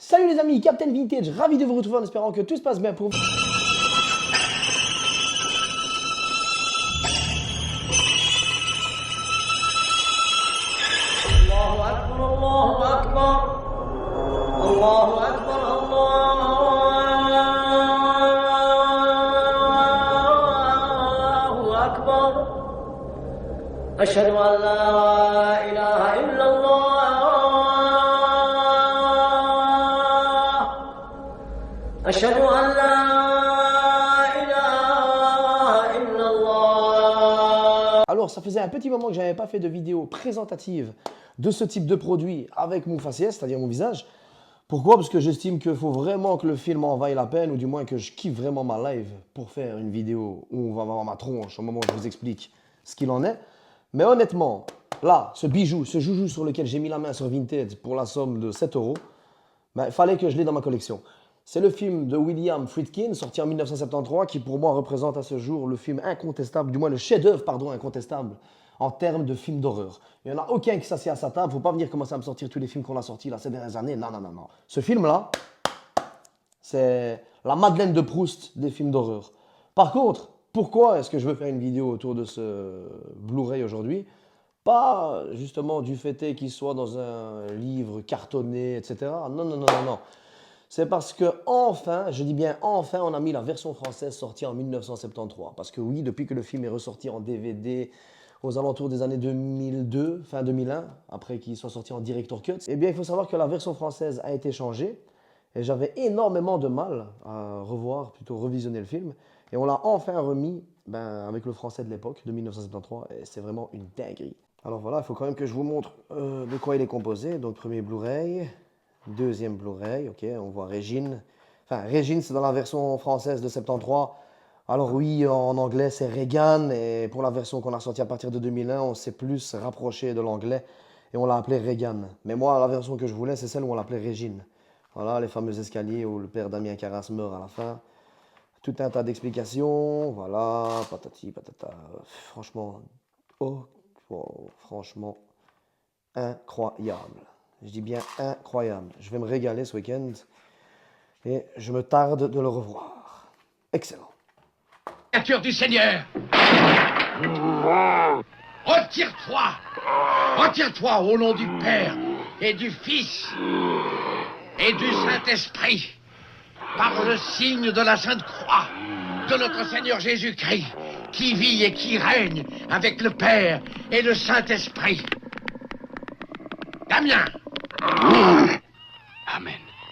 Salut les amis, Captain Vintage, ravi de vous retrouver en espérant que tout se passe bien pour vous. Allahu Akbar, Allahu Akbar, Allahu Akbar, Allahu Akbar. Ashhadu an la ilaha illallah. أشهد أن لا إله إلا الله. Alors, ça faisait un petit moment que je n'avais pas fait de vidéo présentative de ce type de produit avec mon faciès, c'est-à-dire mon visage. Pourquoi? Parce que j'estime qu'il faut vraiment que le film en vaille la peine, ou du moins que je kiffe vraiment ma live pour faire une vidéo où on va voir ma tronche au moment où je vous explique ce qu'il en est. Mais honnêtement, là, ce bijou, ce joujou sur lequel j'ai mis la main sur Vinted pour la somme de 7 €, ben, il fallait que je l'ai dans ma collection. C'est le film de William Friedkin, sorti en 1973, qui pour moi représente à ce jour le film incontestable, du moins le chef-d'œuvre, incontestable, en termes de film d'horreur. Il n'y en a aucun qui s'assied à sa table, il ne faut pas venir commencer à me sortir tous les films qu'on a sortis là, ces dernières années, non, non, non, non. Ce film-là, c'est la Madeleine de Proust des films d'horreur. Par contre, pourquoi est-ce que je veux faire une vidéo autour de ce Blu-ray aujourd'hui? Pas justement du fait qu'il soit dans un livre cartonné, etc. Non, non, non, non, non. C'est parce que enfin, je dis bien enfin, on a mis la version française sortie en 1973. Parce que oui, depuis que le film est ressorti en DVD aux alentours des années 2002, fin 2001, après qu'il soit sorti en Director's Cut, eh bien, il faut savoir que la version française a été changée. Et j'avais énormément de mal à revoir, plutôt revisionner le film. Et on l'a enfin remis avec le français de l'époque, de 1973. Et c'est vraiment une dinguerie. Alors voilà, il faut quand même que je vous montre de quoi il est composé. Donc, premier Blu-ray. Deuxième Blu-ray, ok, on voit Régine. Enfin, Régine, c'est dans la version française de 73. Alors oui, en anglais, c'est Regan. Et pour la version qu'on a sortie à partir de 2001, on s'est plus rapproché de l'anglais. Et on l'a appelé Regan. Mais moi, la version que je voulais, c'est celle où on l'appelait Régine. Voilà, les fameux escaliers où le père Damien Carras meurt à la fin. Tout un tas d'explications. Voilà, patati, patata. Franchement, franchement, incroyable. Je dis bien incroyable. Je vais me régaler ce week-end et je me tarde de le revoir. Excellent. Créature du Seigneur, retire-toi, retire-toi au nom du Père et du Fils et du Saint-Esprit, par le signe de la Sainte Croix de notre Seigneur Jésus-Christ, qui vit et qui règne avec le Père et le Saint-Esprit. Damien!